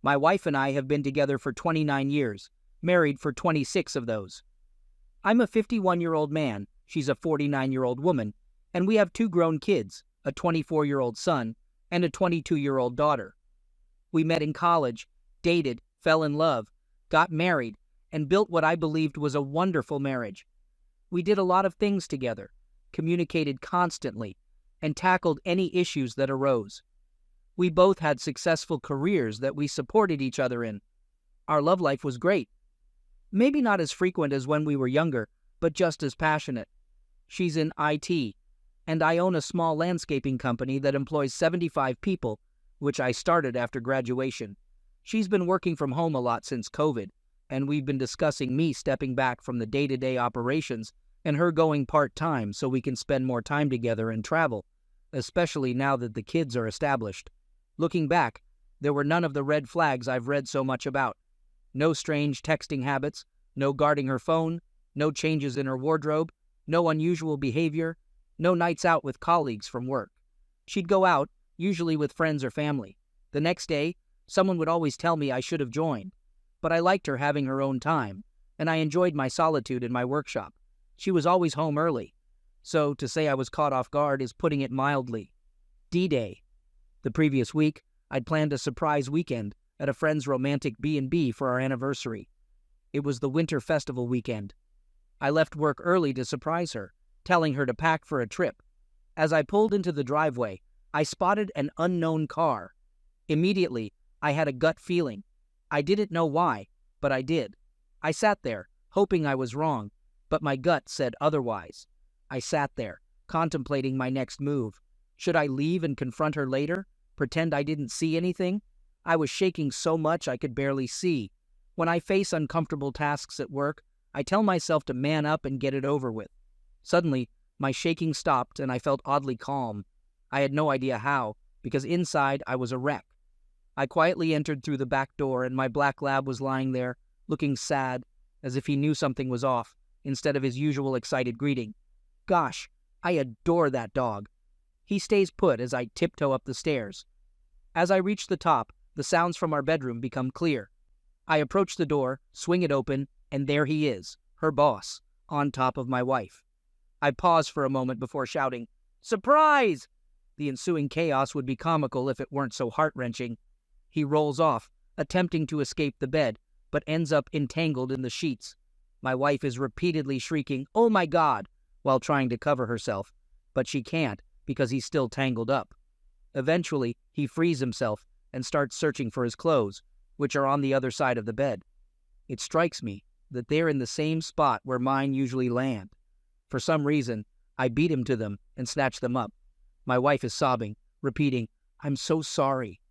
My wife and I have been together for 29 years, married for 26 of those. I'm a 51-year-old man, she's a 49-year-old woman, and we have 2 grown kids, a 24-year-old son and a 22-year-old daughter. We met in college, dated, fell in love, got married, and built what I believed was a wonderful marriage. We did a lot of things together, communicated constantly, and tackled any issues that arose. We both had successful careers that we supported each other in. Our love life was great. Maybe not as frequent as when we were younger, but just as passionate. She's in IT, and I own a small landscaping company that employs 75 people, which I started after graduation. She's been working from home a lot since COVID, and we've been discussing me stepping back from the day-to-day operations and her going part-time so we can spend more time together and travel, especially now that the kids are established. Looking back, there were none of the red flags I've read so much about. No strange texting habits, no guarding her phone, no changes in her wardrobe, no unusual behavior, no nights out with colleagues from work. She'd go out, usually with friends or family. The next day, someone would always tell me I should have joined. But I liked her having her own time, and I enjoyed my solitude in my workshop. She was always home early. So to say I was caught off guard is putting it mildly. D-Day. The previous week, I'd planned a surprise weekend at a friend's romantic B&B for our anniversary. It was the winter festival weekend. I left work early to surprise her, telling her to pack for a trip. As I pulled into the driveway, I spotted an unknown car. Immediately, I had a gut feeling. I didn't know why, but I did. I sat there, hoping I was wrong, but my gut said otherwise. I sat there, contemplating my next move. Should I leave and confront her later? Pretend I didn't see anything? I was shaking so much I could barely see. When I face uncomfortable tasks at work, I tell myself to man up and get it over with. Suddenly, my shaking stopped and I felt oddly calm. I had no idea how, because inside I was a wreck. I quietly entered through the back door and my black lab was lying there, looking sad, as if he knew something was off, instead of his usual excited greeting. Gosh, I adore that dog. He stays put as I tiptoe up the stairs. As I reach the top, the sounds from our bedroom become clear. I approach the door, swing it open, and there he is, her boss, on top of my wife. I pause for a moment before shouting, "Surprise!" The ensuing chaos would be comical if it weren't so heart-wrenching. He rolls off, attempting to escape the bed, but ends up entangled in the sheets. My wife is repeatedly shrieking, "Oh my God!" while trying to cover herself, but she can't because he's still tangled up. Eventually, he frees himself and starts searching for his clothes, which are on the other side of the bed. It strikes me that they're in the same spot where mine usually land. For some reason, I beat him to them and snatch them up. My wife is sobbing, repeating, "I'm so sorry."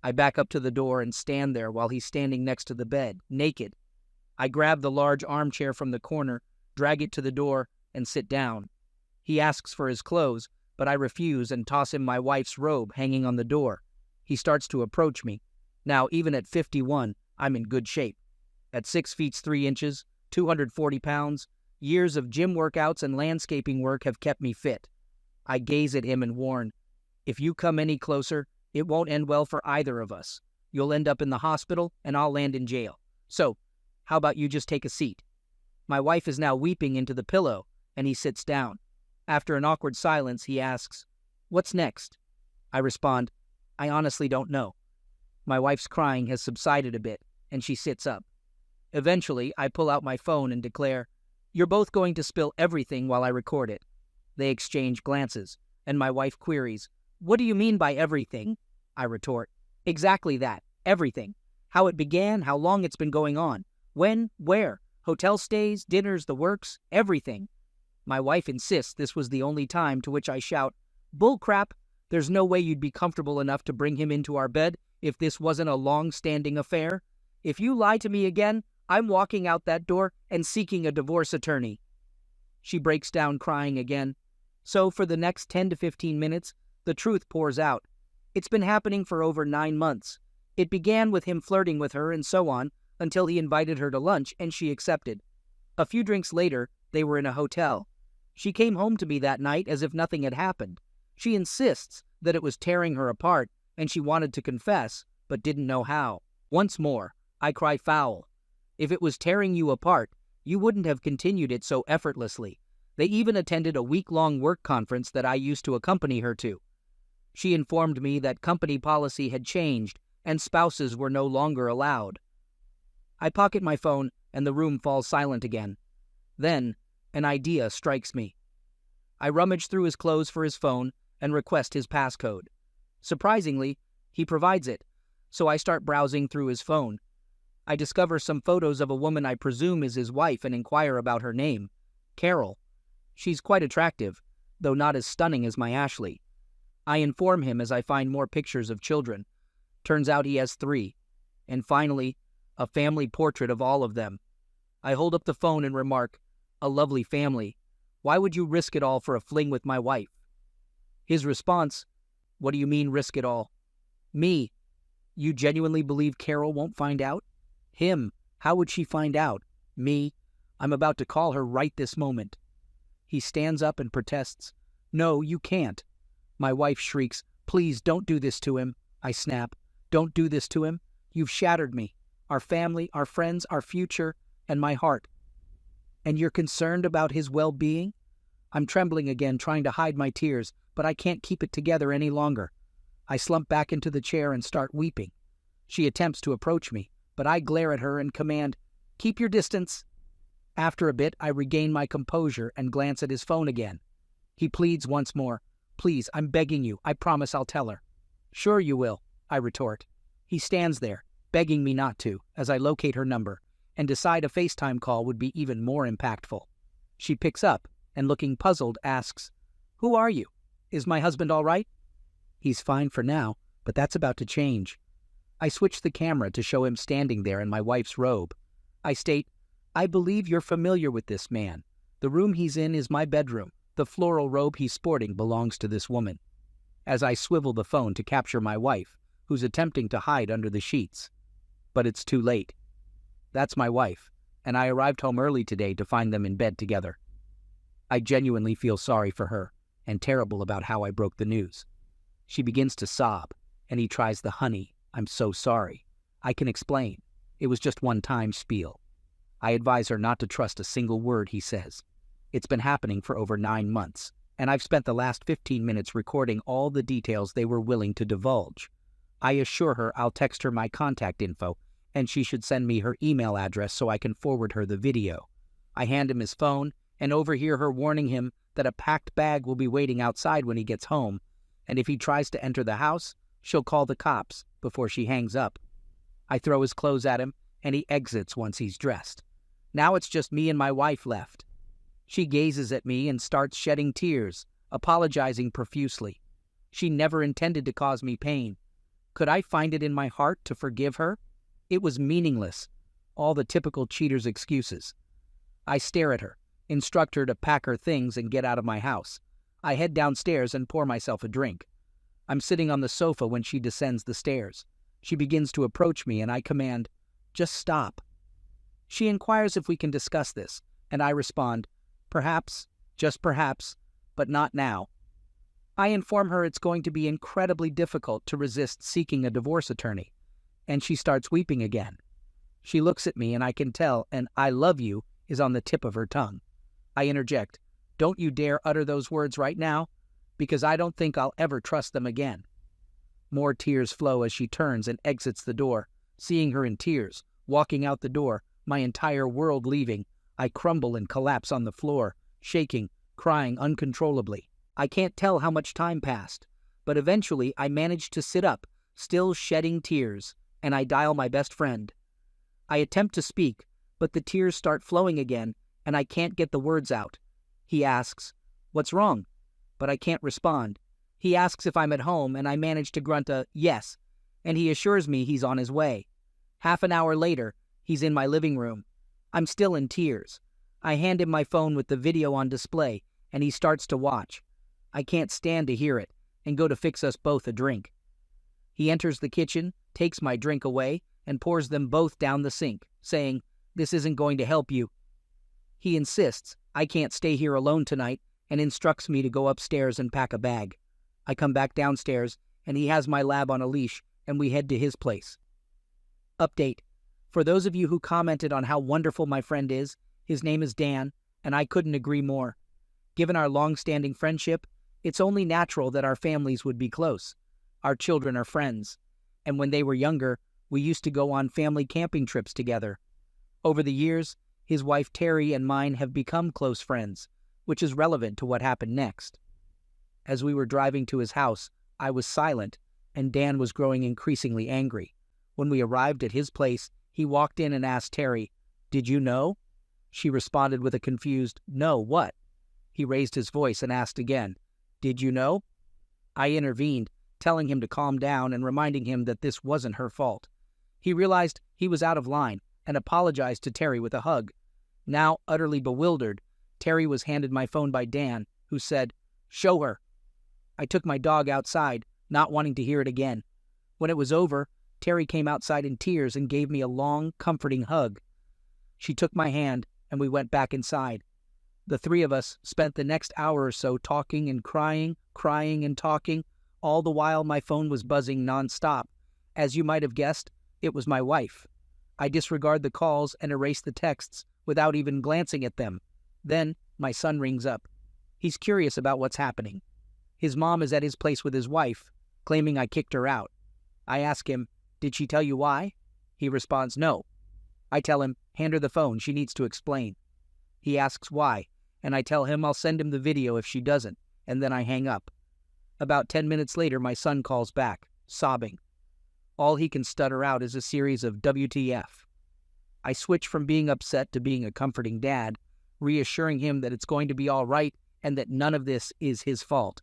I back up to the door and stand there while he's standing next to the bed, naked. I grab the large armchair from the corner, drag it to the door, and sit down. He asks for his clothes, but I refuse and toss him my wife's robe hanging on the door. He starts to approach me. Now, even at 51, I'm in good shape. At 6 feet 3 inches, 240 pounds, years of gym workouts and landscaping work have kept me fit. I gaze at him and warn, "If you come any closer, it won't end well for either of us. You'll end up in the hospital, and I'll land in jail. So, how about you just take a seat?" My wife is now weeping into the pillow, and he sits down. After an awkward silence, he asks, "What's next?" I respond, "I honestly don't know." My wife's crying has subsided a bit, and she sits up. Eventually, I pull out my phone and declare, "You're both going to spill everything while I record it." They exchange glances, and my wife queries, "What do you mean by everything?" I retort, "Exactly that, everything. How it began, how long it's been going on, when, where, hotel stays, dinners, the works, everything." My wife insists this was the only time, to which I shout, "Bull crap! There's no way you'd be comfortable enough to bring him into our bed if this wasn't a long-standing affair. If you lie to me again, I'm walking out that door and seeking a divorce attorney." She breaks down crying again. So for the next 10 to 15 minutes, the truth pours out. It's been happening for over 9 months. It began with him flirting with her and so on, until he invited her to lunch and she accepted. A few drinks later, they were in a hotel. She came home to me that night as if nothing had happened. She insists that it was tearing her apart and she wanted to confess, but didn't know how. Once more, I cry foul. If it was tearing you apart, you wouldn't have continued it so effortlessly. They even attended a week-long work conference that I used to accompany her to. She informed me that company policy had changed and spouses were no longer allowed. I pocket my phone and the room falls silent again. Then, an idea strikes me. I rummage through his clothes for his phone and request his passcode. Surprisingly, he provides it, so I start browsing through his phone. I discover some photos of a woman I presume is his wife and inquire about her name, Carol. She's quite attractive, though not as stunning as my Ashley. I inform him as I find more pictures of children. Turns out he has 3. And finally, a family portrait of all of them. I hold up the phone and remark, "A lovely family. Why would you risk it all for a fling with my wife?" His response, "What do you mean risk it all?" Me, "You genuinely believe Carol won't find out?" Him, "How would she find out?" Me, "I'm about to call her right this moment." He stands up and protests, "No, you can't." My wife shrieks, "Please don't do this to him." I snap, "Don't do this to him. You've shattered me, our family, our friends, our future, and my heart." "And you're concerned about his well-being?" I'm trembling again, trying to hide my tears, but I can't keep it together any longer. I slump back into the chair and start weeping. She attempts to approach me, but I glare at her and command, "Keep your distance." After a bit, I regain my composure and glance at his phone again. He pleads once more, "Please, I'm begging you. I promise I'll tell her." "Sure you will," I retort. He stands there, begging me not to, as I locate her number, and decide a FaceTime call would be even more impactful. She picks up, and looking puzzled, asks, "Who are you? Is my husband all right?" He's fine for now, but that's about to change. I switch the camera to show him standing there in my wife's robe. I state, "I believe you're familiar with this man. The room he's in is my bedroom. The floral robe he's sporting belongs to this woman." As I swivel the phone to capture my wife, who's attempting to hide under the sheets. But it's too late. That's my wife, and I arrived home early today to find them in bed together. I genuinely feel sorry for her, and terrible about how I broke the news. She begins to sob, and he tries the "honey, I'm so sorry. I can explain. It was just one time" spiel. I advise her not to trust a single word he says. It's been happening for over 9 months, and I've spent the last 15 minutes recording all the details they were willing to divulge. I assure her I'll text her my contact info, and she should send me her email address so I can forward her the video. I hand him his phone and overhear her warning him that a packed bag will be waiting outside when he gets home, and if he tries to enter the house, she'll call the cops before she hangs up. I throw his clothes at him, and he exits once he's dressed. Now it's just me and my wife left. She gazes at me and starts shedding tears, apologizing profusely. She never intended to cause me pain. Could I find it in my heart to forgive her? It was meaningless. All the typical cheater's excuses. I stare at her, instruct her to pack her things and get out of my house. I head downstairs and pour myself a drink. I'm sitting on the sofa when she descends the stairs. She begins to approach me and I command, "Just stop." She inquires if we can discuss this, and I respond, "Perhaps, just perhaps, but not now." I inform her it's going to be incredibly difficult to resist seeking a divorce attorney, and she starts weeping again. She looks at me and I can tell an "I love you" is on the tip of her tongue. I interject, "Don't you dare utter those words right now, because I don't think I'll ever trust them again." More tears flow as she turns and exits the door. Seeing her in tears, walking out the door, my entire world leaving, I crumble and collapse on the floor, shaking, crying uncontrollably. I can't tell how much time passed, but eventually I manage to sit up, still shedding tears, and I dial my best friend. I attempt to speak, but the tears start flowing again, and I can't get the words out. He asks, "What's wrong?" But I can't respond. He asks if I'm at home, and I manage to grunt a "yes," and he assures me he's on his way. Half an hour later, he's in my living room. I'm still in tears. I hand him my phone with the video on display, and he starts to watch. I can't stand to hear it, and go to fix us both a drink. He enters the kitchen, takes my drink away, and pours them both down the sink, saying, "This isn't going to help you." He insists I can't stay here alone tonight, and instructs me to go upstairs and pack a bag. I come back downstairs, and he has my lab on a leash, and we head to his place. Update. For those of you who commented on how wonderful my friend is, his name is Dan, and I couldn't agree more. Given our long-standing friendship, it's only natural that our families would be close. Our children are friends, and when they were younger, we used to go on family camping trips together. Over the years, his wife Terry and mine have become close friends, which is relevant to what happened next. As we were driving to his house, I was silent, and Dan was growing increasingly angry. When we arrived at his place, he walked in and asked Terry, "Did you know?" She responded with a confused, "No, what?" He raised his voice and asked again, "Did you know?" I intervened, telling him to calm down and reminding him that this wasn't her fault. He realized he was out of line and apologized to Terry with a hug. Now utterly bewildered, Terry was handed my phone by Dan, who said, "Show her." I took my dog outside, not wanting to hear it again. When it was over, Terry came outside in tears and gave me a long, comforting hug. She took my hand, and we went back inside. The three of us spent the next hour or so talking and crying and talking, all the while my phone was buzzing nonstop. As you might have guessed, it was my wife. I disregard the calls and erase the texts without even glancing at them. Then my son rings up. He's curious about what's happening. His mom is at his place with his wife, claiming I kicked her out. I ask him, "Did she tell you why?" He responds, "No." I tell him, "Hand her the phone, she needs to explain." He asks why, and I tell him I'll send him the video if she doesn't, and then I hang up. About 10 minutes later, my son calls back, sobbing. All he can stutter out is a series of WTF. I switch from being upset to being a comforting dad, reassuring him that it's going to be all right and that none of this is his fault.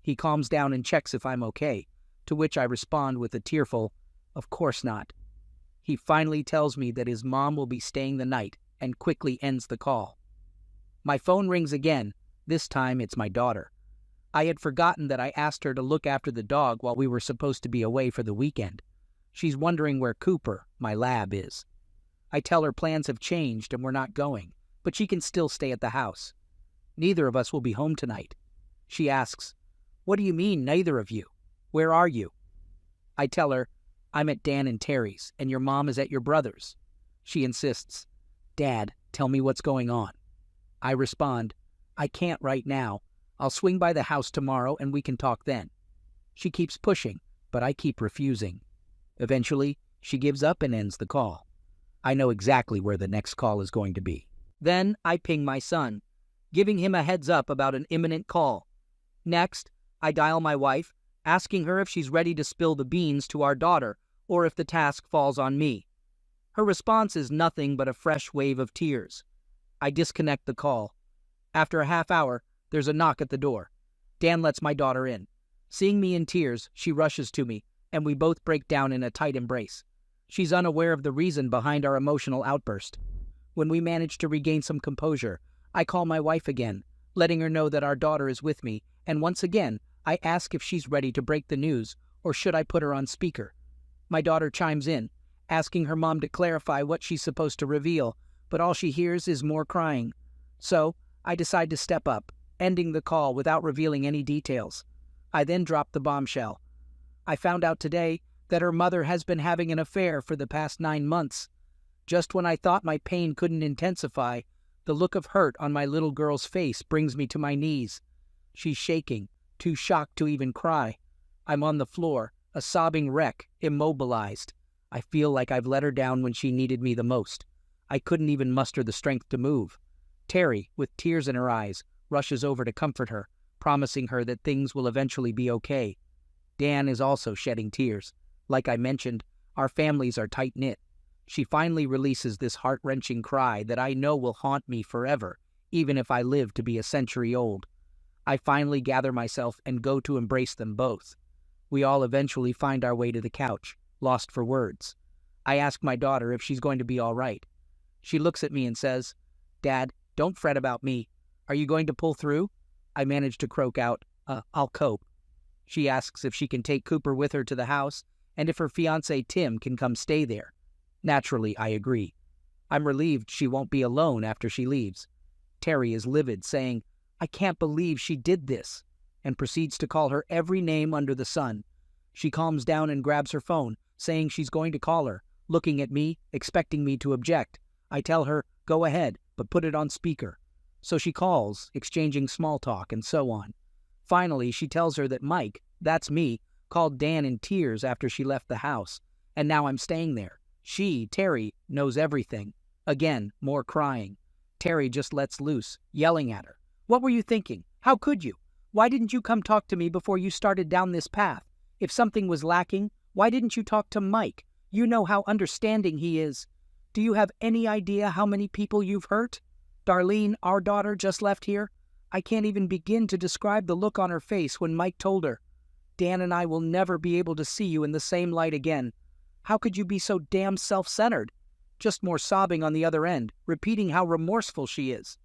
He calms down and checks if I'm okay, to which I respond with a tearful, "Of course not." He finally tells me that his mom will be staying the night and quickly ends the call. My phone rings again. This time it's my daughter. I had forgotten that I asked her to look after the dog while we were supposed to be away for the weekend. She's wondering where Cooper, my lab, is. I tell her plans have changed and we're not going, but she can still stay at the house. Neither of us will be home tonight. She asks, "What do you mean, neither of you? Where are you?" I tell her, "I'm at Dan and Terry's, and your mom is at your brother's." She insists, "Dad, tell me what's going on." I respond, "I can't right now. I'll swing by the house tomorrow and we can talk then." She keeps pushing, but I keep refusing. Eventually, she gives up and ends the call. I know exactly where the next call is going to be. Then I ping my son, giving him a heads up about an imminent call. Next, I dial my wife, asking her if she's ready to spill the beans to our daughter or if the task falls on me. Her response is nothing but a fresh wave of tears. I disconnect the call. After a half hour, there's a knock at the door. Dan lets my daughter in. Seeing me in tears, she rushes to me, and we both break down in a tight embrace. She's unaware of the reason behind our emotional outburst. When we manage to regain some composure, I call my wife again, letting her know that our daughter is with me, and once again, I ask if she's ready to break the news, or should I put her on speaker. My daughter chimes in, asking her mom to clarify what she's supposed to reveal, but all she hears is more crying. So, I decide to step up, ending the call without revealing any details. I then drop the bombshell. I found out today that her mother has been having an affair for the past 9 months. Just when I thought my pain couldn't intensify, the look of hurt on my little girl's face brings me to my knees. She's shaking, too shocked to even cry. I'm on the floor, a sobbing wreck, immobilized. I feel like I've let her down when she needed me the most. I couldn't even muster the strength to move. Terry, with tears in her eyes, rushes over to comfort her, promising her that things will eventually be okay. Dan is also shedding tears. Like I mentioned, our families are tight-knit. She finally releases this heart-wrenching cry that I know will haunt me forever, even if I live to be a century old. I finally gather myself and go to embrace them both. We all eventually find our way to the couch, lost for words. I ask my daughter if she's going to be all right. She looks at me and says, "Dad, don't fret about me. Are you going to pull through?" I manage to croak out, "I'll cope." She asks if she can take Cooper with her to the house and if her fiancé Tim can come stay there. Naturally, I agree. I'm relieved she won't be alone after she leaves. Terry is livid, saying, "I can't believe she did this," and proceeds to call her every name under the sun. She calms down and grabs her phone, saying she's going to call her, looking at me, expecting me to object. I tell her, go ahead, but put it on speaker. So she calls, exchanging small talk and so on. Finally, she tells her that Mike, that's me, called Dan in tears after she left the house, and now I'm staying there. She, Terry, knows everything. Again, more crying. Terry just lets loose, yelling at her. What were you thinking? How could you? Why didn't you come talk to me before you started down this path? If something was lacking, why didn't you talk to Mike? You know how understanding he is. Do you have any idea how many people you've hurt? Darlene, our daughter, just left here. I can't even begin to describe the look on her face when Mike told her, Dan and I will never be able to see you in the same light again. How could you be so damn self-centered? Just more sobbing on the other end, repeating how remorseful she is.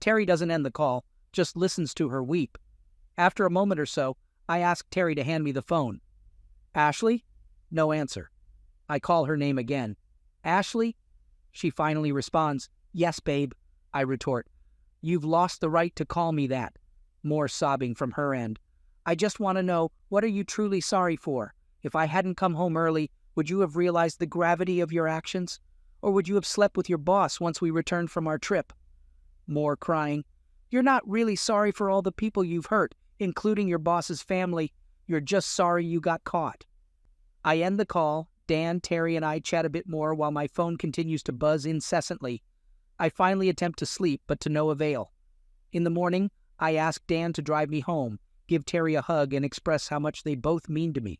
Terry doesn't end the call, just listens to her weep. After a moment or so, I ask Terry to hand me the phone. Ashley? No answer. I call her name again. Ashley? She finally responds, Yes, babe. I retort, You've lost the right to call me that. More sobbing from her end. I just want to know, what are you truly sorry for? If I hadn't come home early, would you have realized the gravity of your actions? Or would you have slept with your boss once we returned from our trip? More crying. You're not really sorry for all the people you've hurt, including your boss's family. You're just sorry you got caught. I end the call. Dan, Terry, and I chat a bit more while my phone continues to buzz incessantly. I finally attempt to sleep, but to no avail. In the morning, I ask Dan to drive me home, give Terry a hug, and express how much they both mean to me.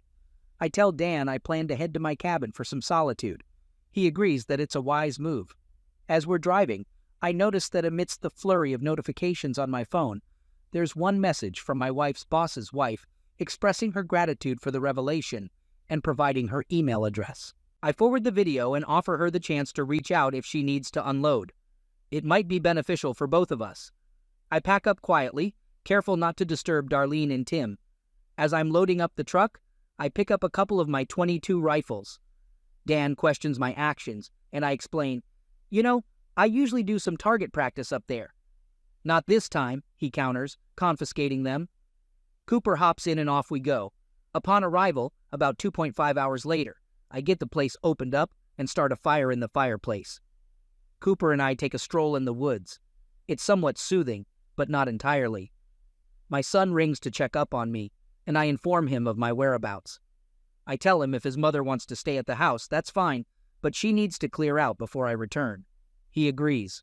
I tell Dan I plan to head to my cabin for some solitude. He agrees that it's a wise move. As we're driving, I notice that amidst the flurry of notifications on my phone, there's one message from my wife's boss's wife expressing her gratitude for the revelation and providing her email address. I forward the video and offer her the chance to reach out if she needs to unload. It might be beneficial for both of us. I pack up quietly, careful not to disturb Darlene and Tim. As I'm loading up the truck, I pick up a couple of my .22 rifles. Dan questions my actions, and I explain, I usually do some target practice up there. Not this time, he counters, confiscating them. Cooper hops in and off we go. Upon arrival, about 2.5 hours later, I get the place opened up and start a fire in the fireplace. Cooper and I take a stroll in the woods. It's somewhat soothing, but not entirely. My son rings to check up on me, and I inform him of my whereabouts. I tell him if his mother wants to stay at the house, that's fine, but she needs to clear out before I return. He agrees.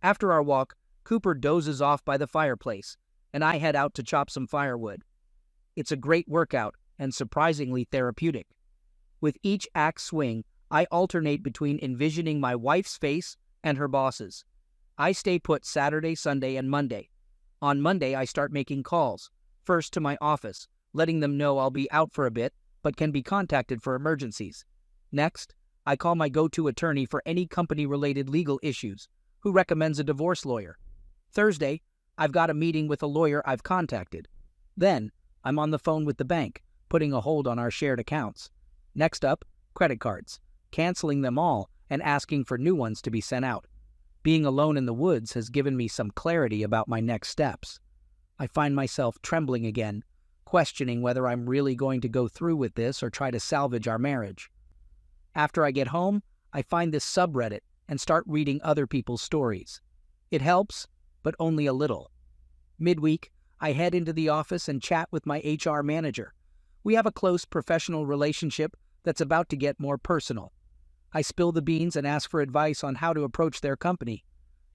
After our walk, Cooper dozes off by the fireplace, and I head out to chop some firewood. It's a great workout and surprisingly therapeutic. With each axe swing, I alternate between envisioning my wife's face and her boss's. I stay put Saturday, Sunday, and Monday. On Monday, I start making calls, first to my office, letting them know I'll be out for a bit, but can be contacted for emergencies. Next, I call my go-to attorney for any company-related legal issues, who recommends a divorce lawyer. Thursday, I've got a meeting with a lawyer I've contacted. Then, I'm on the phone with the bank, putting a hold on our shared accounts. Next up, credit cards, canceling them all and asking for new ones to be sent out. Being alone in the woods has given me some clarity about my next steps. I find myself trembling again, questioning whether I'm really going to go through with this or try to salvage our marriage. After I get home, I find this subreddit and start reading other people's stories. It helps, but only a little. Midweek, I head into the office and chat with my HR manager. We have a close professional relationship that's about to get more personal. I spill the beans and ask for advice on how to approach their company.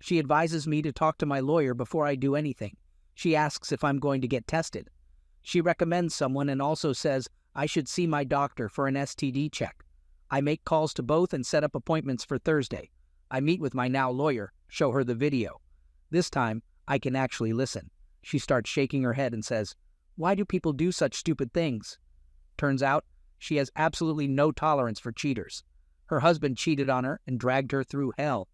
She advises me to talk to my lawyer before I do anything. She asks if I'm going to get tested. She recommends someone and also says I should see my doctor for an STD check. I make calls to both and set up appointments for Thursday. I meet with my now lawyer, show her the video. This time, I can actually listen. She starts shaking her head and says, "Why do people do such stupid things?" Turns out, she has absolutely no tolerance for cheaters. Her husband cheated on her and dragged her through hell,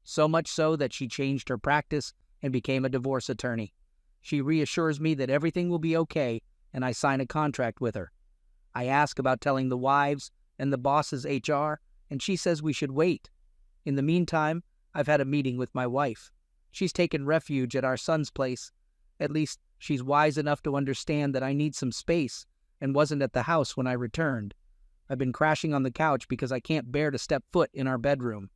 so much so that she changed her practice and became a divorce attorney. She reassures me that everything will be okay, and I sign a contract with her. I ask about telling the wives and the boss's HR, and she says we should wait. In the meantime, I've had a meeting with my wife. She's taken refuge at our son's place. At least, she's wise enough to understand that I need some space and wasn't at the house when I returned. I've been crashing on the couch because I can't bear to step foot in our bedroom.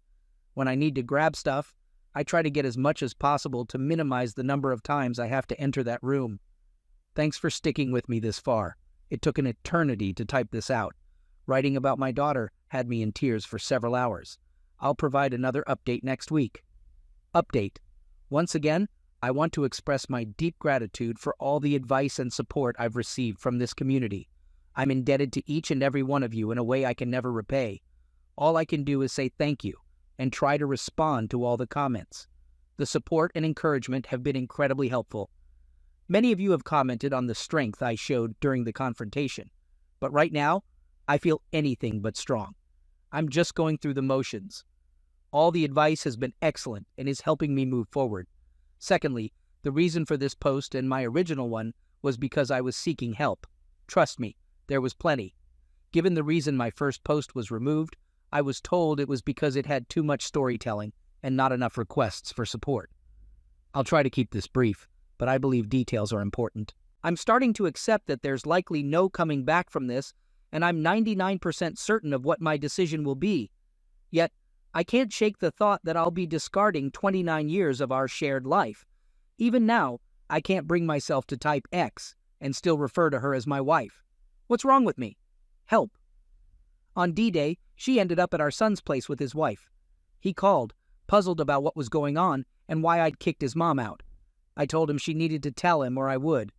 When I need to grab stuff, I try to get as much as possible to minimize the number of times I have to enter that room. Thanks for sticking with me this far. It took an eternity to type this out. Writing about my daughter had me in tears for several hours. I'll provide another update next week. Update. Once again, I want to express my deep gratitude for all the advice and support I've received from this community. I'm indebted to each and every one of you in a way I can never repay. All I can do is say thank you and try to respond to all the comments. The support and encouragement have been incredibly helpful. Many of you have commented on the strength I showed during the confrontation, but right now, I feel anything but strong. I'm just going through the motions. All the advice has been excellent and is helping me move forward. Secondly, the reason for this post and my original one was because I was seeking help. Trust me, there was plenty. Given the reason my first post was removed, I was told it was because it had too much storytelling and not enough requests for support. I'll try to keep this brief, but I believe details are important. I'm starting to accept that there's likely no coming back from this, and I'm 99% certain of what my decision will be. Yet, I can't shake the thought that I'll be discarding 29 years of our shared life. Even now, I can't bring myself to type X and still refer to her as my wife. What's wrong with me? Help. On D-Day, she ended up at our son's place with his wife. He called, puzzled about what was going on and why I'd kicked his mom out. I told him she needed to tell him or I would.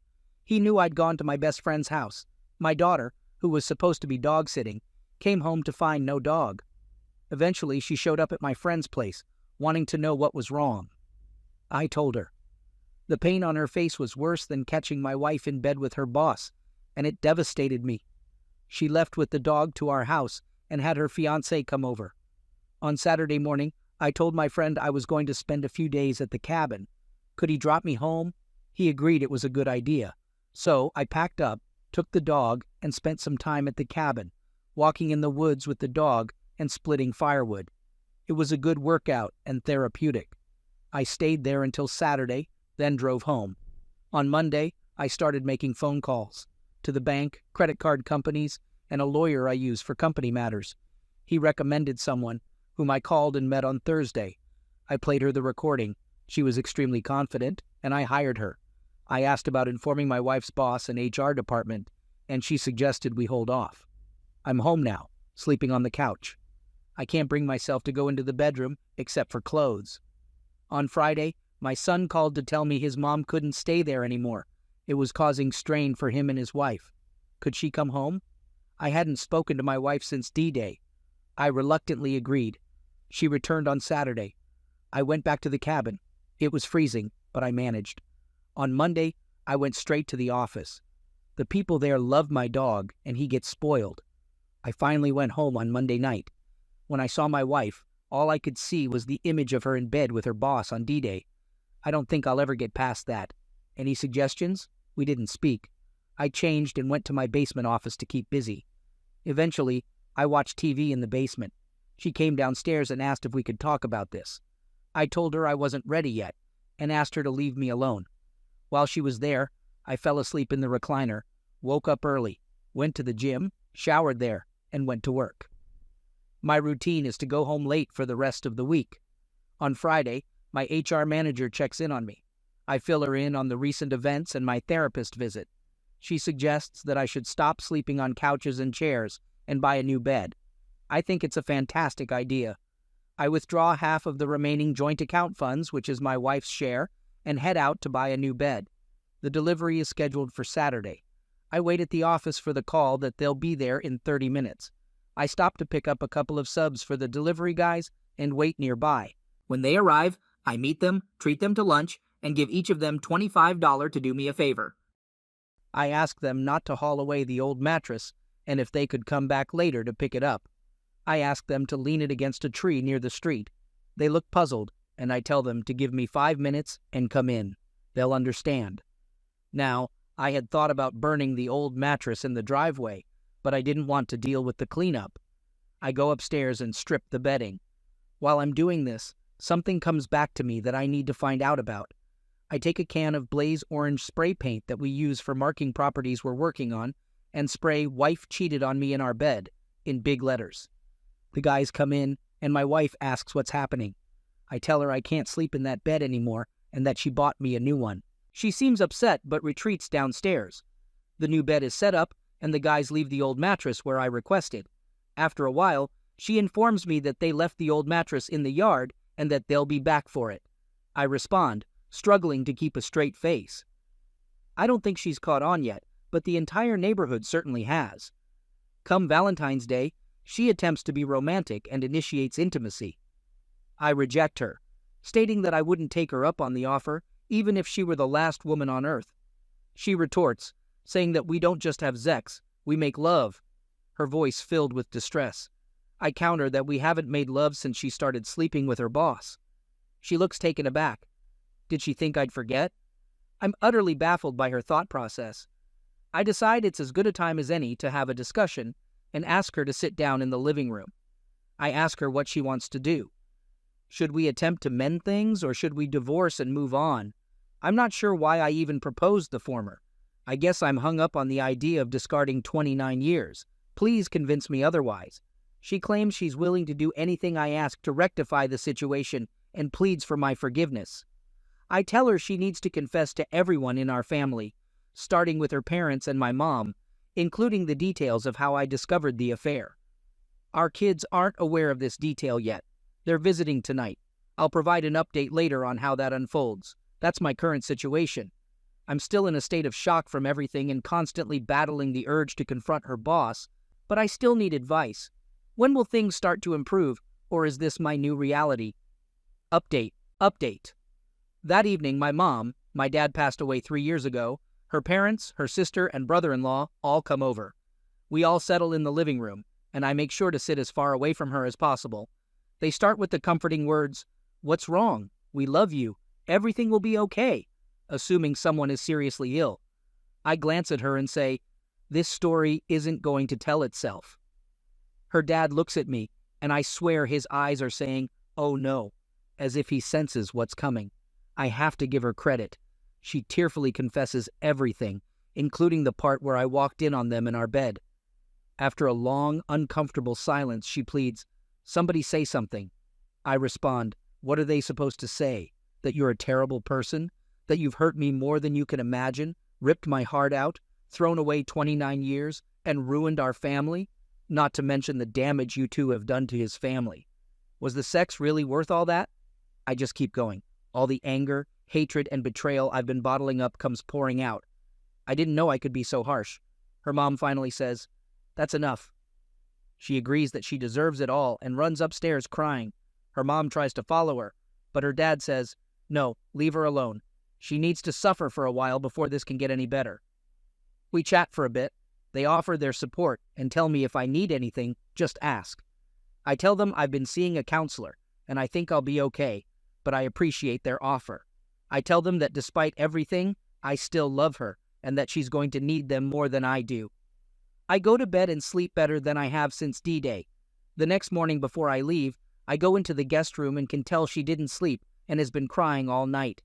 He knew I'd gone to my best friend's house. My daughter, who was supposed to be dog-sitting, came home to find no dog. Eventually, she showed up at my friend's place, wanting to know what was wrong. I told her. The pain on her face was worse than catching my wife in bed with her boss, and it devastated me. She left with the dog to our house and had her fiancé come over. On Saturday morning, I told my friend I was going to spend a few days at the cabin. Could he drop me home? He agreed it was a good idea. So I packed up, took the dog, and spent some time at the cabin, walking in the woods with the dog and splitting firewood. It was a good workout and therapeutic. I stayed there until Saturday, then drove home. On Monday, I started making phone calls to the bank, credit card companies, and a lawyer I use for company matters. He recommended someone, whom I called and met on Thursday. I played her the recording. She was extremely confident, and I hired her. I asked about informing my wife's boss and HR department, and she suggested we hold off. I'm home now, sleeping on the couch. I can't bring myself to go into the bedroom except for clothes. On Friday, my son called to tell me his mom couldn't stay there anymore. It was causing strain for him and his wife. Could she come home? I hadn't spoken to my wife since D-Day. I reluctantly agreed. She returned on Saturday. I went back to the cabin. It was freezing, but I managed. On Monday, I went straight to the office. The people there love my dog, and he gets spoiled. I finally went home on Monday night. When I saw my wife, all I could see was the image of her in bed with her boss on D-Day. I don't think I'll ever get past that. Any suggestions? We didn't speak. I changed and went to my basement office to keep busy. Eventually, I watched TV in the basement. She came downstairs and asked if we could talk about this. I told her I wasn't ready yet and asked her to leave me alone. While she was there, I fell asleep in the recliner, woke up early, went to the gym, showered there, and went to work. My routine is to go home late for the rest of the week. On Friday, my HR manager checks in on me. I fill her in on the recent events and my therapist visit. She suggests that I should stop sleeping on couches and chairs and buy a new bed. I think it's a fantastic idea. I withdraw half of the remaining joint account funds, which is my wife's share, and head out to buy a new bed. The delivery is scheduled for Saturday. I wait at the office for the call that they'll be there in 30 minutes. I stop to pick up a couple of subs for the delivery guys and wait nearby. When they arrive, I meet them, treat them to lunch, and give each of them $25 to do me a favor. I ask them not to haul away the old mattress, and if they could come back later to pick it up. I ask them to lean it against a tree near the street. They look puzzled, and I tell them to give me 5 minutes and come in. They'll understand. Now, I had thought about burning the old mattress in the driveway, but I didn't want to deal with the cleanup. I go upstairs and strip the bedding. While I'm doing this, something comes back to me that I need to find out about. I take a can of Blaze Orange spray paint that we use for marking properties we're working on and spray "Wife cheated on me in our bed" in big letters. The guys come in, and my wife asks what's happening. I tell her I can't sleep in that bed anymore and that she bought me a new one. She seems upset but retreats downstairs. The new bed is set up, and the guys leave the old mattress where I requested. After a while, she informs me that they left the old mattress in the yard and that they'll be back for it. I respond, struggling to keep a straight face. I don't think she's caught on yet, but the entire neighborhood certainly has. Come Valentine's Day, she attempts to be romantic and initiates intimacy. I reject her, stating that I wouldn't take her up on the offer, even if she were the last woman on earth. She retorts, saying that we don't just have sex, we make love, her voice filled with distress. I counter that we haven't made love since she started sleeping with her boss. She looks taken aback. Did she think I'd forget? I'm utterly baffled by her thought process. I decide it's as good a time as any to have a discussion and ask her to sit down in the living room. I ask her what she wants to do. Should we attempt to mend things or should we divorce and move on? I'm not sure why I even proposed the former. I guess I'm hung up on the idea of discarding 29 years. Please convince me otherwise. She claims she's willing to do anything I ask to rectify the situation and pleads for my forgiveness. I tell her she needs to confess to everyone in our family, starting with her parents and my mom, including the details of how I discovered the affair. Our kids aren't aware of this detail yet. They're visiting tonight. I'll provide an update later on how that unfolds. That's my current situation. I'm still in a state of shock from everything and constantly battling the urge to confront her boss, but I still need advice. When will things start to improve, or is this my new reality? Update. That evening, my dad passed away 3 years ago, her parents, her sister, and brother-in-law all come over. We all settle in the living room, and I make sure to sit as far away from her as possible. They start with the comforting words, "What's wrong? We love you. Everything will be okay," assuming someone is seriously ill. I glance at her and say, "This story isn't going to tell itself." Her dad looks at me, and I swear his eyes are saying, "Oh no," as if he senses what's coming. I have to give her credit. She tearfully confesses everything, including the part where I walked in on them in our bed. After a long, uncomfortable silence, she pleads, "Somebody say something." I respond, "What are they supposed to say? That you're a terrible person? That you've hurt me more than you can imagine, ripped my heart out, thrown away 29 years, and ruined our family? Not to mention the damage you two have done to his family. Was the sex really worth all that?" I just keep going. All the anger, hatred, and betrayal I've been bottling up comes pouring out. I didn't know I could be so harsh. Her mom finally says, "That's enough." She agrees that she deserves it all and runs upstairs crying. Her mom tries to follow her, but her dad says, "No, leave her alone. She needs to suffer for a while before this can get any better." We chat for a bit. They offer their support and tell me if I need anything, just ask. I tell them I've been seeing a counselor, and I think I'll be okay, but I appreciate their offer. I tell them that despite everything, I still love her, and that she's going to need them more than I do. I go to bed and sleep better than I have since D-Day. The next morning before I leave, I go into the guest room and can tell she didn't sleep and has been crying all night.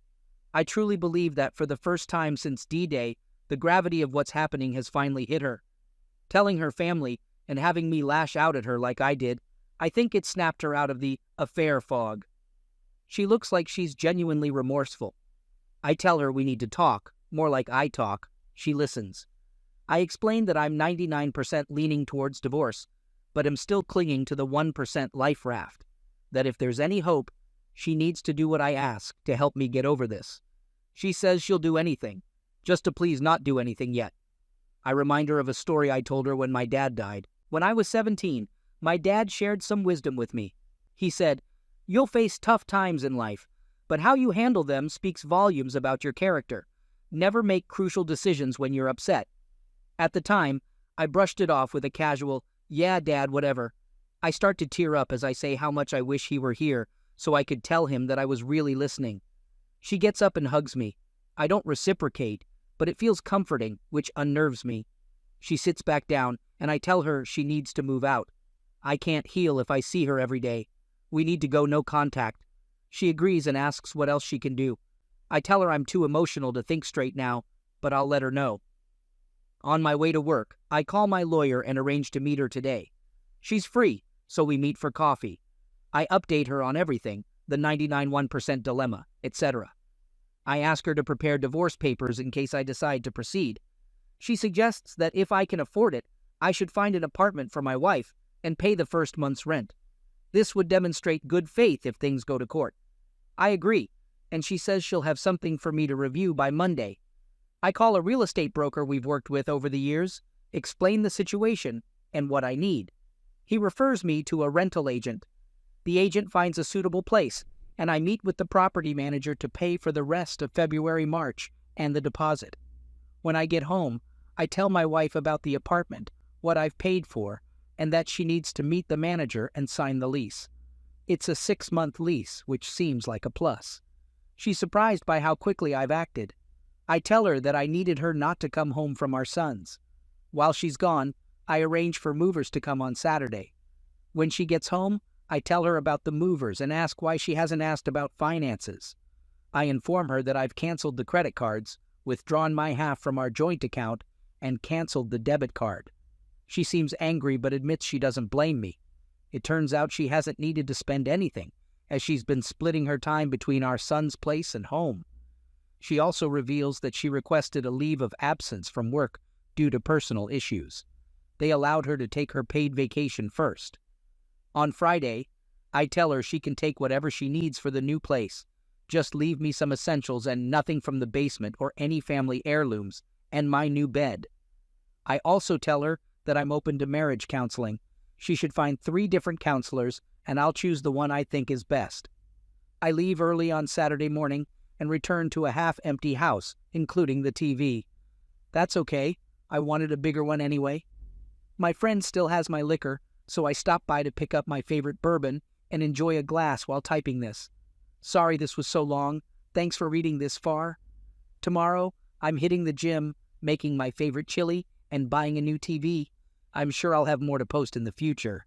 I truly believe that for the first time since D-Day, the gravity of what's happening has finally hit her. Telling her family and having me lash out at her like I did, I think it snapped her out of the affair fog. She looks like she's genuinely remorseful. I tell her we need to talk, more like I talk. She listens. I explain that I'm 99% leaning towards divorce, but am still clinging to the 1% life raft. That if there's any hope, she needs to do what I ask to help me get over this. She says she'll do anything, just to please not do anything yet. I remind her of a story I told her when my dad died. When I was 17, my dad shared some wisdom with me. He said, "You'll face tough times in life, but how you handle them speaks volumes about your character. Never make crucial decisions when you're upset." At the time, I brushed it off with a casual, "Yeah, Dad, whatever." I start to tear up as I say how much I wish he were here so I could tell him that I was really listening. She gets up and hugs me. I don't reciprocate, but it feels comforting, which unnerves me. She sits back down, and I tell her she needs to move out. I can't heal if I see her every day. We need to go no contact. She agrees and asks what else she can do. I tell her I'm too emotional to think straight now, but I'll let her know. On my way to work, I call my lawyer and arrange to meet her today. She's free, so we meet for coffee. I update her on everything, the 99.1% dilemma, etc. I ask her to prepare divorce papers in case I decide to proceed. She suggests that if I can afford it, I should find an apartment for my wife and pay the first month's rent. This would demonstrate good faith if things go to court. I agree, and she says she'll have something for me to review by Monday. I call a real estate broker we've worked with over the years, explain the situation and what I need. He refers me to a rental agent. The agent finds a suitable place, and I meet with the property manager to pay for the rest of February, March, and the deposit. When I get home, I tell my wife about the apartment, what I've paid for, and that she needs to meet the manager and sign the lease. It's a 6-month lease, which seems like a plus. She's surprised by how quickly I've acted. I tell her that I needed her not to come home from our sons. While she's gone, I arrange for movers to come on Saturday. When she gets home, I tell her about the movers and ask why she hasn't asked about finances. I inform her that I've canceled the credit cards, withdrawn my half from our joint account, and canceled the debit card. She seems angry but admits she doesn't blame me. It turns out she hasn't needed to spend anything, as she's been splitting her time between our son's place and home. She also reveals that she requested a leave of absence from work due to personal issues. They allowed her to take her paid vacation first. On Friday, I tell her she can take whatever she needs for the new place. Just leave me some essentials and nothing from the basement or any family heirlooms, and my new bed. I also tell her that I'm open to marriage counseling. She should find 3 different counselors, and I'll choose the one I think is best. I leave early on Saturday morning and return to a half-empty house, including the TV. That's okay. I wanted a bigger one anyway. My friend still has my liquor, so I stop by to pick up my favorite bourbon and enjoy a glass while typing this. Sorry this was so long. Thanks for reading this far. Tomorrow, I'm hitting the gym, making my favorite chili, and buying a new TV. I'm sure I'll have more to post in the future.